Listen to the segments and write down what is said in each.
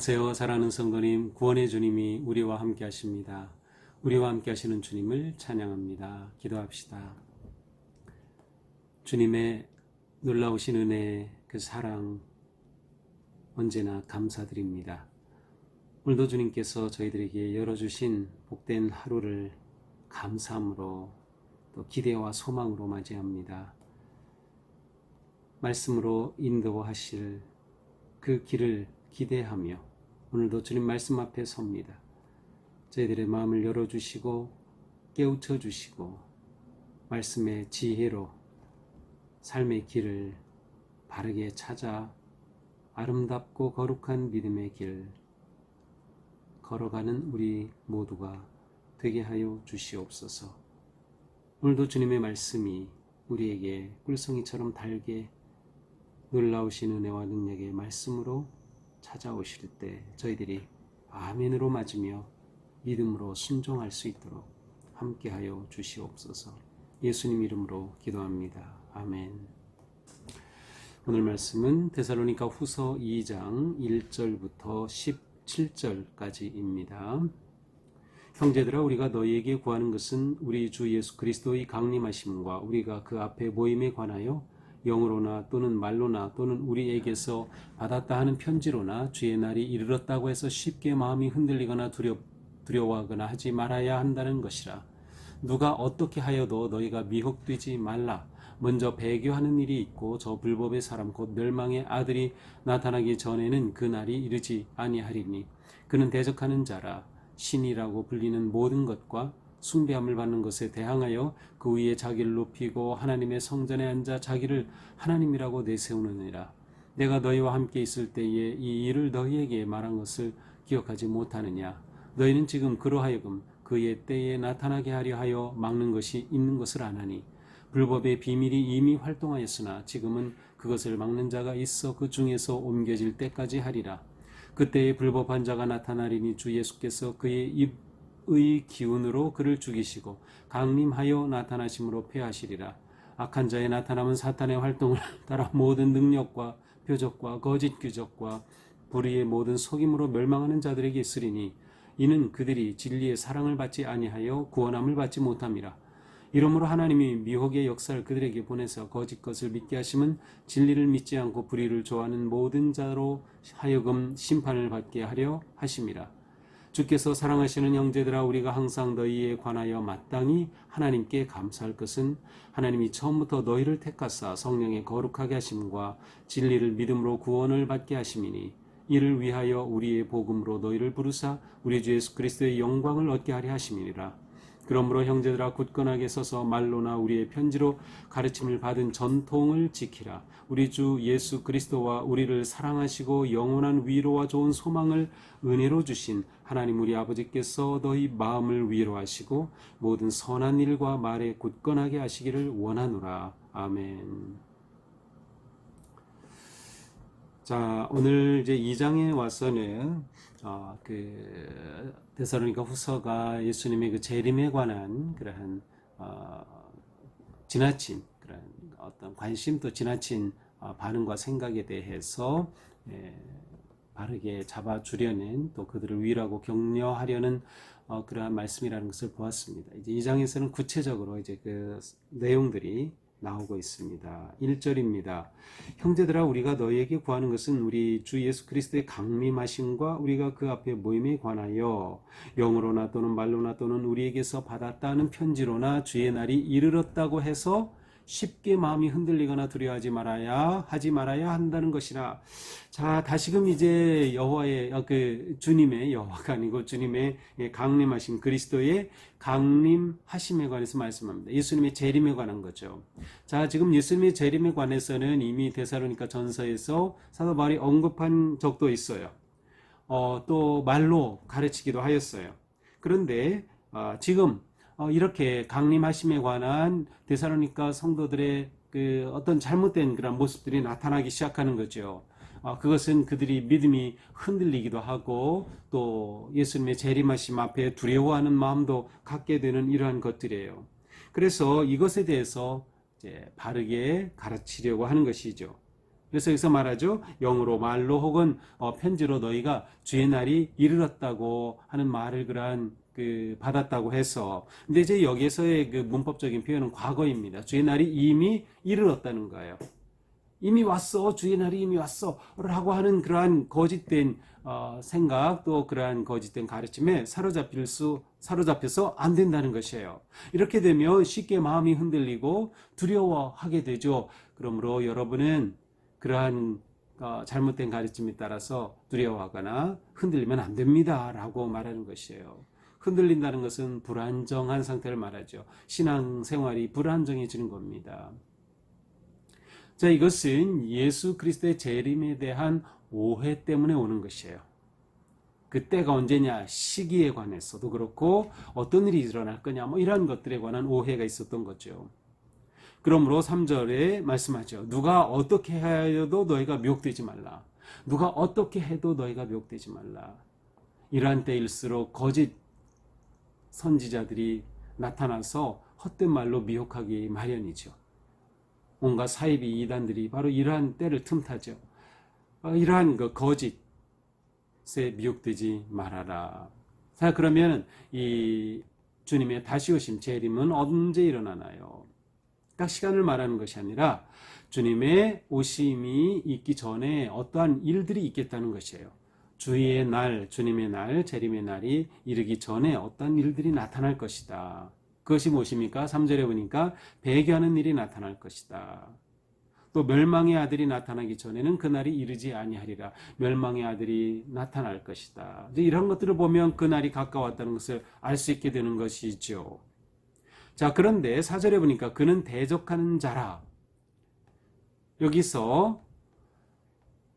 안녕하세요. 사랑하는 성도님, 구원의 주님이 우리와 함께 하십니다. 우리와 함께 하시는 주님을 찬양합니다. 기도합시다. 주님의 놀라우신 은혜, 그 사랑 언제나 감사드립니다. 오늘도 주님께서 저희들에게 열어주신 복된 하루를 감사함으로 또 기대와 소망으로 맞이합니다. 말씀으로 인도하실 그 길을 기대하며 오늘도 주님 말씀 앞에 섭니다. 저희들의 마음을 열어주시고 깨우쳐 주시고 말씀의 지혜로 삶의 길을 바르게 찾아 아름답고 거룩한 믿음의 길 걸어가는 우리 모두가 되게 하여 주시옵소서. 오늘도 주님의 말씀이 우리에게 꿀송이처럼 달게 놀라우신 은혜와 능력의 말씀으로 찾아오실 때 저희들이 아멘으로 맞으며 믿음으로 순종할 수 있도록 함께하여 주시옵소서. 예수님 이름으로 기도합니다. 아멘. 오늘 말씀은 데살로니가 후서 2장 1절부터 17절까지입니다. 형제들아, 우리가 너희에게 구하는 것은 우리 주 예수 그리스도의 강림하심과 우리가 그 앞에 모임에 관하여 영으로나 또는 말로나 또는 우리에게서 받았다 하는 편지로나 주의 날이 이르렀다고 해서 쉽게 마음이 흔들리거나 두려워하거나 하지 말아야 한다는 것이라. 누가 어떻게 하여도 너희가 미혹되지 말라. 먼저 배교하는 일이 있고 저 불법의 사람 곧 멸망의 아들이 나타나기 전에는 그 날이 이르지 아니하리니 그는 대적하는 자라. 신이라고 불리는 모든 것과 숭배함을 받는 것에 대항하여 그 위에 자기를 높이고 하나님의 성전에 앉아 자기를 하나님이라고 내세우느니라. 내가 너희와 함께 있을 때에 이 일을 너희에게 말한 것을 기억하지 못하느냐. 너희는 지금 그러하여금 그의 때에 나타나게 하려 하여 막는 것이 있는 것을 아나니 불법의 비밀이 이미 활동하였으나 지금은 그것을 막는 자가 있어 그 중에서 옮겨질 때까지 하리라. 그때에 불법한 자가 나타나리니 주 예수께서 그의 입의 기운으로 그를 죽이시고 강림하여 나타나심으로 패하시리라. 악한 자의 나타남은 사탄의 활동을 따라 모든 능력과 표적과 거짓 규적과 불의의 모든 속임으로 멸망하는 자들에게 있으리니 이는 그들이 진리의 사랑을 받지 아니하여 구원함을 받지 못함이라. 이러므로 하나님이 미혹의 역사를 그들에게 보내서 거짓 것을 믿게 하심은 진리를 믿지 않고 불의를 좋아하는 모든 자로 하여금 심판을 받게 하려 하심이라. 주께서 사랑하시는 형제들아, 우리가 항상 너희에 관하여 마땅히 하나님께 감사할 것은 하나님이 처음부터 너희를 택하사 성령의 거룩하게 하심과 진리를 믿음으로 구원을 받게 하심이니 이를 위하여 우리의 복음으로 너희를 부르사 우리 주 예수 그리스도의 영광을 얻게 하려 하심이니라. 그러므로 형제들아, 굳건하게 서서 말로나 우리의 편지로 가르침을 받은 전통을 지키라. 우리 주 예수 그리스도와 우리를 사랑하시고 영원한 위로와 좋은 소망을 은혜로 주신 하나님 우리 아버지께서 너희 마음을 위로하시고 모든 선한 일과 말에 굳건하게 하시기를 원하노라. 아멘. 자, 오늘 이제 2장에 와서는 데살로니가 후서가 예수님의 그 재림에 관한 그러한 지나친 그런 어떤 관심 또 지나친 반응과 생각에 대해서 바르게 잡아주려는 또 그들을 위로하고 격려하려는 그러한 말씀이라는 것을 보았습니다. 이제 2장에서는 구체적으로 이제 그 내용들이 나오고 있습니다. 1절입니다. 형제들아, 우리가 너희에게 구하는 것은 우리 주 예수 그리스도의 강림하심과 우리가 그 앞에 모임에 관하여 영으로나 또는 말로나 또는 우리에게서 받았다는 편지로나 주의 날이 이르렀다고 해서 쉽게 마음이 흔들리거나 두려워하지 말아야 한다는 것이라. 자, 다시금 이제 여호와의 주님의 여호와가 아니고 주님의 강림하신 그리스도의 강림하심에 관해서 말씀합니다. 예수님의 재림에 관한 거죠. 자, 지금 예수님의 재림에 관해서는 이미 데살로니가 전서에서 사도 바울이 언급한 적도 있어요. 또 말로 가르치기도 하였어요. 그런데 지금 이렇게 강림하심에 관한 데살로니가 성도들의 그 어떤 잘못된 그런 모습들이 나타나기 시작하는 거죠. 그것은 그들이 믿음이 흔들리기도 하고 또 예수님의 재림하심 앞에 두려워하는 마음도 갖게 되는 이러한 것들이에요. 그래서 이것에 대해서 이제 바르게 가르치려고 하는 것이죠. 그래서 여기서 말하죠. 영으로 말로 혹은 편지로 너희가 주의 날이 이르렀다고 하는 말을 그러한 받았다고 해서, 근데 이제 여기에서의 그 문법적인 표현은 과거입니다. 주의 날이 이미 이르렀다는 거예요. 이미 왔어, 주의 날이 이미 왔어 라고 하는 그러한 거짓된 생각, 또 그러한 거짓된 가르침에 사로잡혀서 안 된다는 것이에요. 이렇게 되면 쉽게 마음이 흔들리고 두려워하게 되죠. 그러므로 여러분은 그러한 잘못된 가르침에 따라서 두려워하거나 흔들리면 안 됩니다 라고 말하는 것이에요. 흔들린다는 것은 불안정한 상태를 말하죠. 신앙생활이 불안정해지는 겁니다. 자, 이것은 예수 그리스도의 재림에 대한 오해 때문에 오는 것이에요. 그때가 언제냐, 시기에 관해서도 그렇고 어떤 일이 일어날 거냐, 이런 것들에 관한 오해가 있었던 거죠. 그러므로 3절에 말씀하죠. 누가 어떻게 하여도 너희가 미혹되지 말라. 누가 어떻게 해도 너희가 미혹되지 말라. 이러한 때일수록 거짓 선지자들이 나타나서 헛된 말로 미혹하기 마련이죠. 온갖 사이비 이단들이 바로 이러한 때를 틈타죠. 이러한 거짓에 미혹되지 말아라. 자, 그러면 이 주님의 다시 오심 재림은 언제 일어나나요? 딱 시간을 말하는 것이 아니라 주님의 오심이 있기 전에 어떠한 일들이 있겠다는 것이에요. 주의 날, 주님의 날, 재림의 날이 이르기 전에 어떤 일들이 나타날 것이다. 그것이 무엇입니까? 3절에 보니까 배교하는 일이 나타날 것이다. 또 멸망의 아들이 나타나기 전에는 그날이 이르지 아니하리라. 멸망의 아들이 나타날 것이다. 이제 이런 것들을 보면 그날이 가까웠다는 것을 알 수 있게 되는 것이죠. 자, 그런데 4절에 보니까 그는 대적하는 자라. 여기서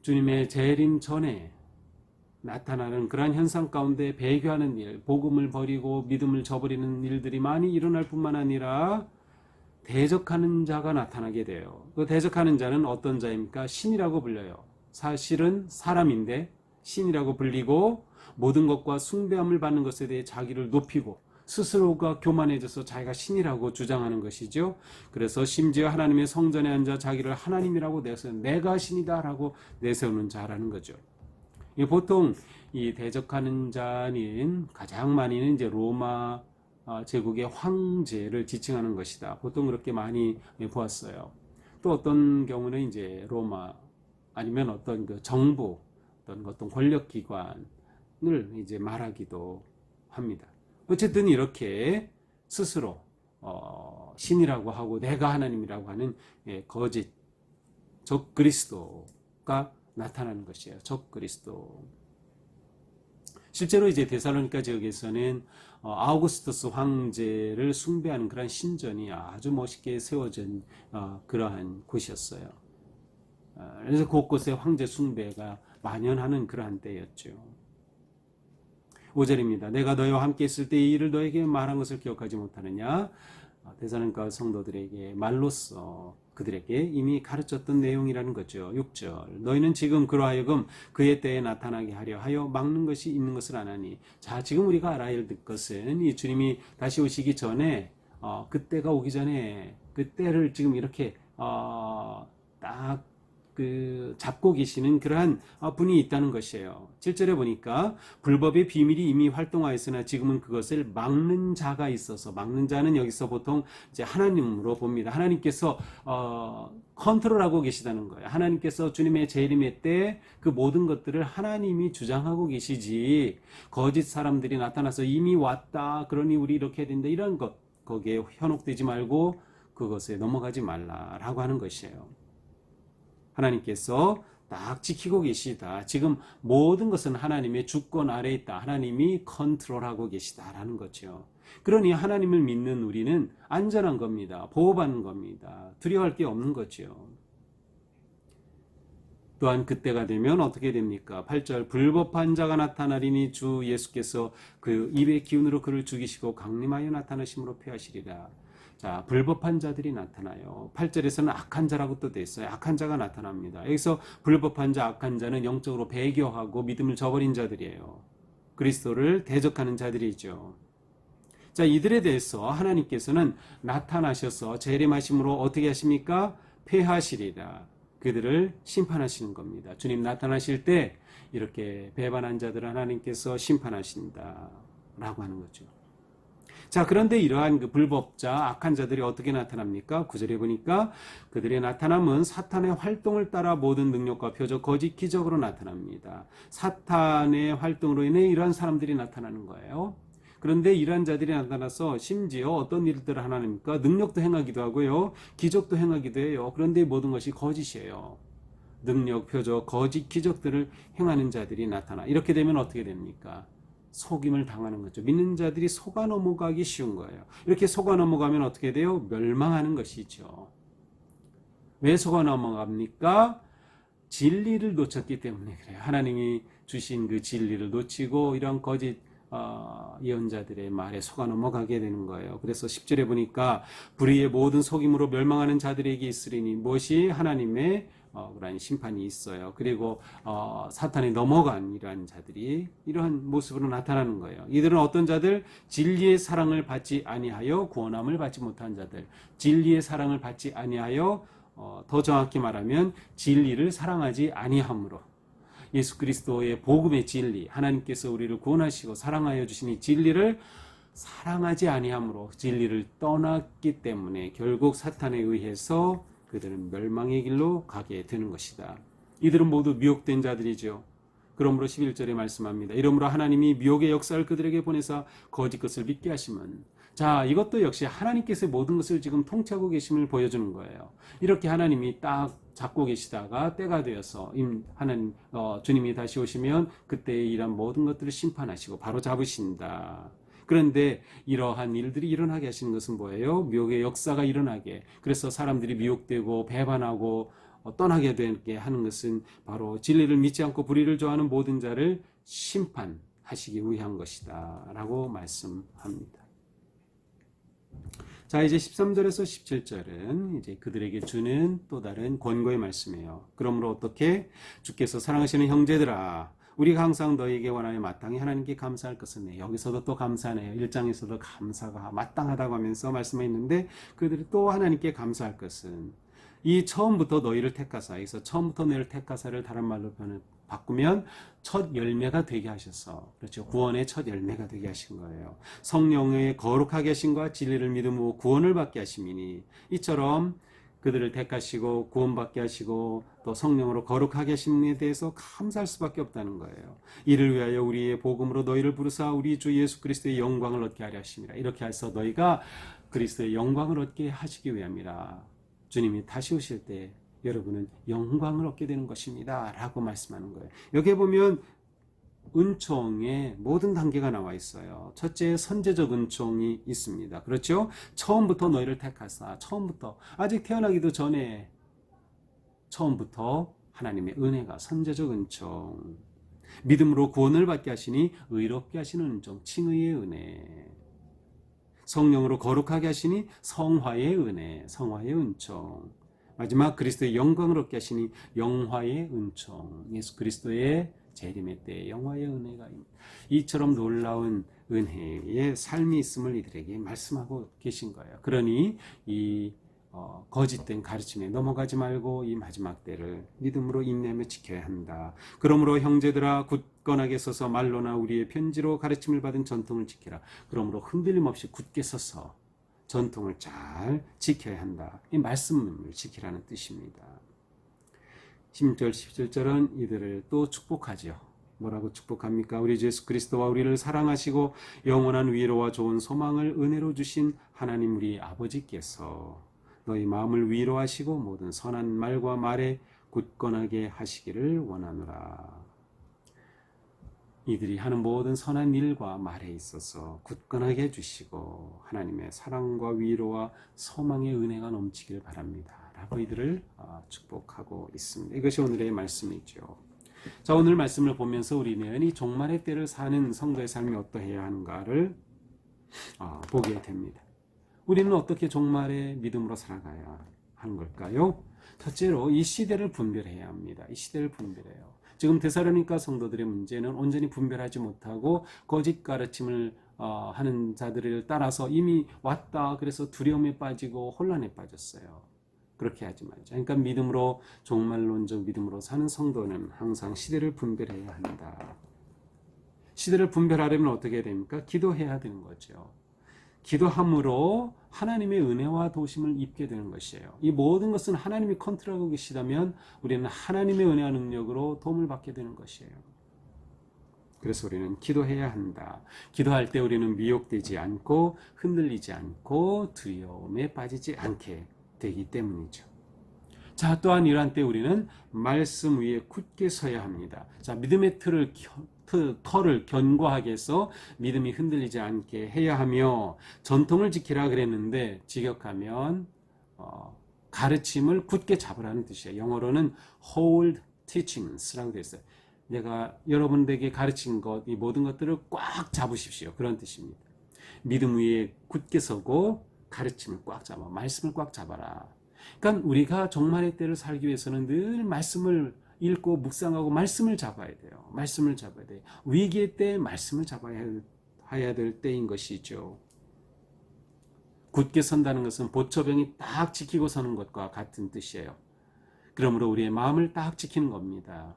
주님의 재림 전에 나타나는 그러한 현상 가운데 배교하는 일, 복음을 버리고 믿음을 저버리는 일들이 많이 일어날 뿐만 아니라 대적하는 자가 나타나게 돼요. 그 대적하는 자는 어떤 자입니까? 신이라고 불려요. 사실은 사람인데 신이라고 불리고 모든 것과 숭배함을 받는 것에 대해 자기를 높이고 스스로가 교만해져서 자기가 신이라고 주장하는 것이죠. 그래서 심지어 하나님의 성전에 앉아 자기를 하나님이라고 내세우는, 내가 신이다라고 내세우는 자라는 거죠. 보통 이 대적하는 자는 가장 많이는 이제 로마 제국의 황제를 지칭하는 것이다. 보통 그렇게 많이 보았어요. 또 어떤 경우는 이제 로마 아니면 어떤 그 정부, 어떤 권력기관을 이제 말하기도 합니다. 어쨌든 이렇게 스스로 신이라고 하고 내가 하나님이라고 하는 거짓 적 그리스도가 나타나는 것이에요. 적 그리스도. 실제로 이제 데살로니가 지역에서는 아우구스투스 황제를 숭배하는 그런 신전이 아주 멋있게 세워진 그러한 곳이었어요. 그래서 곳곳에 황제 숭배가 만연하는 그러한 때였죠. 5절입니다. 내가 너희와 함께 있을 때 이 일을 너에게 말한 것을 기억하지 못하느냐? 데살로니가 성도들에게 말로써 그들에게 이미 가르쳤던 내용이라는 거죠. 6절. 너희는 지금 그로 하여금 그의 때에 나타나게 하려 하여 막는 것이 있는 것을 아나니. 자, 지금 우리가 알아야 할 것은 이 주님이 다시 오시기 전에 그때가 오기 전에 그때를 지금 이렇게 딱 잡고 계시는 그러한 분이 있다는 것이에요. 7절에 보니까 불법의 비밀이 이미 활동하였으나 지금은 그것을 막는 자가 있어서, 막는 자는 여기서 보통 이제 하나님으로 봅니다. 하나님께서 컨트롤하고 계시다는 거예요. 하나님께서 주님의 재림의 때 그 모든 것들을 하나님이 주장하고 계시지, 거짓 사람들이 나타나서 이미 왔다, 그러니 우리 이렇게 해야 된다, 이런 것 거기에 현혹되지 말고 그것에 넘어가지 말라라고 하는 것이에요. 하나님께서 딱 지키고 계시다. 지금 모든 것은 하나님의 주권 아래에 있다. 하나님이 컨트롤하고 계시다라는 거죠. 그러니 하나님을 믿는 우리는 안전한 겁니다. 보호받는 겁니다. 두려워할 게 없는 거죠. 또한 그때가 되면 어떻게 됩니까? 8절 불법한 자가 나타나리니 주 예수께서 그 입의 기운으로 그를 죽이시고 강림하여 나타나심으로 표하시리라. 자, 불법한 자들이 나타나요. 8절에서는 악한 자라고 또 돼 있어요. 악한 자가 나타납니다. 여기서 불법한 자, 악한 자는 영적으로 배교하고 믿음을 저버린 자들이에요. 그리스도를 대적하는 자들이죠. 자, 이들에 대해서 하나님께서는 나타나셔서 재림하심으로 어떻게 하십니까? 폐하시리라. 그들을 심판하시는 겁니다. 주님 나타나실 때 이렇게 배반한 자들을 하나님께서 심판하신다 라고 하는 거죠. 자, 그런데 이러한 그 불법자, 악한 자들이 어떻게 나타납니까? 9절에 보니까 그들의 나타남은 사탄의 활동을 따라 모든 능력과 표적, 거짓 기적으로 나타납니다. 사탄의 활동으로 인해 이러한 사람들이 나타나는 거예요. 그런데 이러한 자들이 나타나서 심지어 어떤 일들을 하나니까 능력도 행하기도 하고요. 기적도 행하기도 해요. 그런데 모든 것이 거짓이에요. 능력, 표적, 거짓, 기적들을 행하는 자들이 나타나. 이렇게 되면 어떻게 됩니까? 속임을 당하는 거죠. 믿는 자들이 속아 넘어가기 쉬운 거예요. 이렇게 속아 넘어가면 어떻게 돼요? 멸망하는 것이죠. 왜 속아 넘어갑니까? 진리를 놓쳤기 때문에 그래요. 하나님이 주신 그 진리를 놓치고 이런 거짓 예언자들의 말에 속아 넘어가게 되는 거예요. 그래서 10절에 보니까 불의의 모든 속임으로 멸망하는 자들에게 있으리니 무엇이 하나님의 그러한 심판이 있어요. 그리고 사탄에 넘어간 이러한 자들이 이러한 모습으로 나타나는 거예요. 이들은 어떤 자들? 진리의 사랑을 받지 아니하여 구원함을 받지 못한 자들. 진리의 사랑을 받지 아니하여 더 정확히 말하면 진리를 사랑하지 아니함으로 예수 그리스도의 복음의 진리, 하나님께서 우리를 구원하시고 사랑하여 주신 이 진리를 사랑하지 아니함으로 진리를 떠났기 때문에 결국 사탄에 의해서 그들은 멸망의 길로 가게 되는 것이다. 이들은 모두 미혹된 자들이죠. 그러므로 11절에 말씀합니다. 이러므로 하나님이 미혹의 역사를 그들에게 보내사 거짓 것을 믿게 하시면, 자, 이것도 역시 하나님께서 모든 것을 지금 통치하고 계심을 보여주는 거예요. 이렇게 하나님이 딱 잡고 계시다가 때가 되어서 하나님 주님이 다시 오시면 그때 이런 모든 것들을 심판하시고 바로 잡으신다. 그런데 이러한 일들이 일어나게 하시는 것은 뭐예요? 미혹의 역사가 일어나게. 그래서 사람들이 미혹되고 배반하고 떠나게 되게 하는 것은 바로 진리를 믿지 않고 불의를 좋아하는 모든 자를 심판하시기 위한 것이다 라고 말씀합니다. 자, 이제 13절에서 17절은 이제 그들에게 주는 또 다른 권고의 말씀이에요. 그러므로 어떻게? 주께서 사랑하시는 형제들아, 우리가 항상 너희에게 원하여 마땅히 하나님께 감사할 것은, 여기서도 또 감사네요. 1장에서도 감사가 마땅하다고 하면서 말씀했는데 그들이 또 하나님께 감사할 것은, 이 처음부터 너희를 택하사, 여기서 처음부터 너희를 택하사를 다른 말로 바꾸면 첫 열매가 되게 하셔서, 그렇죠, 구원의 첫 열매가 되게 하신 거예요. 성령의 거룩하게 하심과 진리를 믿음으로 구원을 받게 하심이니, 이처럼 그들을 택하시고 구원받게 하시고 또 성령으로 거룩하게 하심에 대해서 감사할 수밖에 없다는 거예요. 이를 위하여 우리의 복음으로 너희를 부르사 우리 주 예수 그리스도의 영광을 얻게 하려 하심이라. 이렇게 해서 너희가 그리스도의 영광을 얻게 하시기 위함이라. 주님이 다시 오실 때 여러분은 영광을 얻게 되는 것입니다 라고 말씀하는 거예요. 여기에 보면 은총의 모든 단계가 나와 있어요. 첫째, 선제적 은총이 있습니다. 그렇죠? 처음부터 너희를 택하사, 처음부터, 아직 태어나기도 전에 처음부터 하나님의 은혜가, 선제적 은총, 믿음으로 구원을 받게 하시니 의롭게 하시는 은총, 칭의의 은혜, 성령으로 거룩하게 하시니 성화의 은혜, 성화의 은총, 마지막 그리스도의 영광을 얻게 하시니 영화의 은총, 예수 그리스도의 재림의 때에 영화의 은혜가, 이처럼 놀라운 은혜의 삶이 있음을 이들에게 말씀하고 계신 거예요. 그러니 이 거짓된 가르침에 넘어가지 말고 이 마지막 때를 믿음으로 인내하며 지켜야 한다. 그러므로 형제들아 굳건하게 서서 말로나 우리의 편지로 가르침을 받은 전통을 지키라. 그러므로 흔들림 없이 굳게 서서 전통을 잘 지켜야 한다. 이 말씀을 지키라는 뜻입니다. 10절, 17절은 이들을 또 축복하죠. 뭐라고 축복합니까? 우리 주 예수 그리스도와 우리를 사랑하시고 영원한 위로와 좋은 소망을 은혜로 주신 하나님 우리 아버지께서 너희 마음을 위로하시고 모든 선한 말과 말에 굳건하게 하시기를 원하노라. 이들이 하는 모든 선한 일과 말에 있어서 굳건하게 해주시고 하나님의 사랑과 위로와 소망의 은혜가 넘치길 바랍니다 라고 이들을 축복하고 있습니다. 이것이 오늘의 말씀이죠. 자, 오늘 말씀을 보면서 우리는 이 종말의 때를 사는 성도의 삶이 어떠해야 하는가를 보게 됩니다. 우리는 어떻게 종말의 믿음으로 살아가야 하는 걸까요? 첫째로 이 시대를 분별해야 합니다. 이 시대를 분별해요. 지금 데살로니가 성도들의 문제는 온전히 분별하지 못하고 거짓 가르침을 하는 자들을 따라서 이미 왔다 그래서 두려움에 빠지고 혼란에 빠졌어요. 그렇게 하지 말자. 그러니까 믿음으로, 종말론적 믿음으로 사는 성도는 항상 시대를 분별해야 한다. 시대를 분별하려면 어떻게 해야 됩니까? 기도해야 되는 거죠. 기도함으로 하나님의 은혜와 도심을 입게 되는 것이에요. 이 모든 것은 하나님이 컨트롤하고 계시다면 우리는 하나님의 은혜와 능력으로 도움을 받게 되는 것이에요. 그래서 우리는 기도해야 한다. 기도할 때 우리는 미혹되지 않고 흔들리지 않고 두려움에 빠지지 않게 되기 때문이죠. 자, 또한 이러한 때 우리는 말씀 위에 굳게 서야 합니다. 자, 믿음의 털을 견고하게 해서 믿음이 흔들리지 않게 해야 하며, 전통을 지키라 그랬는데 직역하면 가르침을 굳게 잡으라는 뜻이에요. 영어로는 hold teachings라고 되어 있어요. 내가 여러분들에게 가르친 것, 이 모든 것들을 꽉 잡으십시오. 그런 뜻입니다. 믿음 위에 굳게 서고 가르침을 꽉 잡아, 말씀을 꽉 잡아라. 그러니까 우리가 종말의 때를 살기 위해서는 늘 말씀을 읽고 묵상하고 말씀을 잡아야 돼요. 말씀을 잡아야 돼요. 위기의 때 말씀을 잡아야 될 때인 것이죠. 굳게 선다는 것은 보초병이 딱 지키고 서는 것과 같은 뜻이에요. 그러므로 우리의 마음을 딱 지키는 겁니다.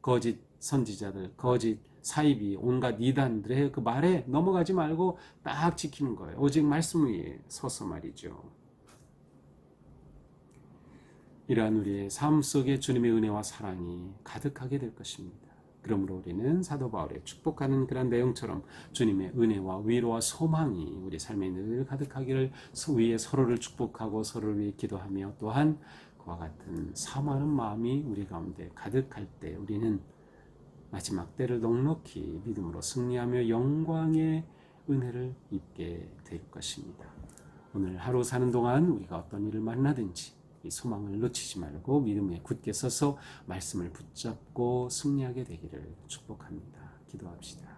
거짓 선지자들, 거짓 사이비, 온갖 이단들의 그 말에 넘어가지 말고 딱 지키는 거예요. 오직 말씀 위에 서서 말이죠. 이러한 우리의 삶 속에 주님의 은혜와 사랑이 가득하게 될 것입니다. 그러므로 우리는 사도 바울의 축복하는 그런 내용처럼 주님의 은혜와 위로와 소망이 우리 삶에 늘 가득하기를 위해 서로를 축복하고 서로를 위해 기도하며, 또한 그와 같은 사모하는 마음이 우리 가운데 가득할 때 우리는 마지막 때를 넉넉히 믿음으로 승리하며 영광의 은혜를 입게 될 것입니다. 오늘 하루 사는 동안 우리가 어떤 일을 만나든지 이 소망을 놓치지 말고 믿음에 굳게 서서 말씀을 붙잡고 승리하게 되기를 축복합니다. 기도합시다.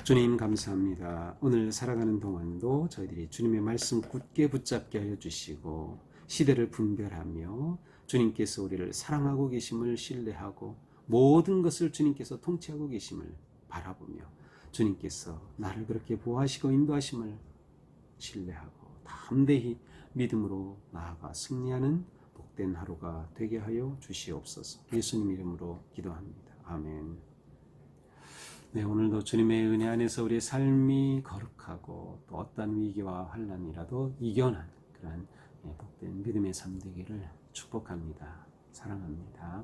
주님 감사합니다. 오늘 살아가는 동안도 저희들이 주님의 말씀 굳게 붙잡게 하여 주시고, 시대를 분별하며 주님께서 우리를 사랑하고 계심을 신뢰하고 모든 것을 주님께서 통치하고 계심을 바라보며 주님께서 나를 그렇게 보호하시고 인도하심을 신뢰하고 담대히 믿음으로 나아가 승리하는 복된 하루가 되게 하여 주시옵소서. 예수님 이름으로 기도합니다. 아멘. 네, 오늘도 주님의 은혜 안에서 우리의 삶이 거룩하고 또 어떤 위기와 환난이라도 이겨내는 그러한 복된 믿음의 삶 되기를 축복합니다. 사랑합니다.